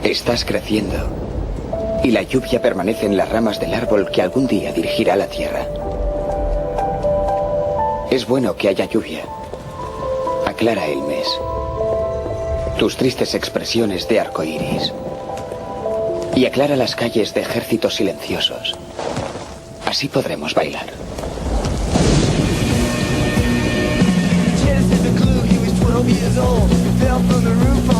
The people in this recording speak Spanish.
Estás creciendo. Y la lluvia permanece en las ramas del árbol que algún día dirigirá la tierra. Es bueno que haya lluvia. Aclara el mes. Tus tristes expresiones de arcoíris. Y aclara las calles de ejércitos silenciosos. Así podremos bailar. Years old, fell from the roof.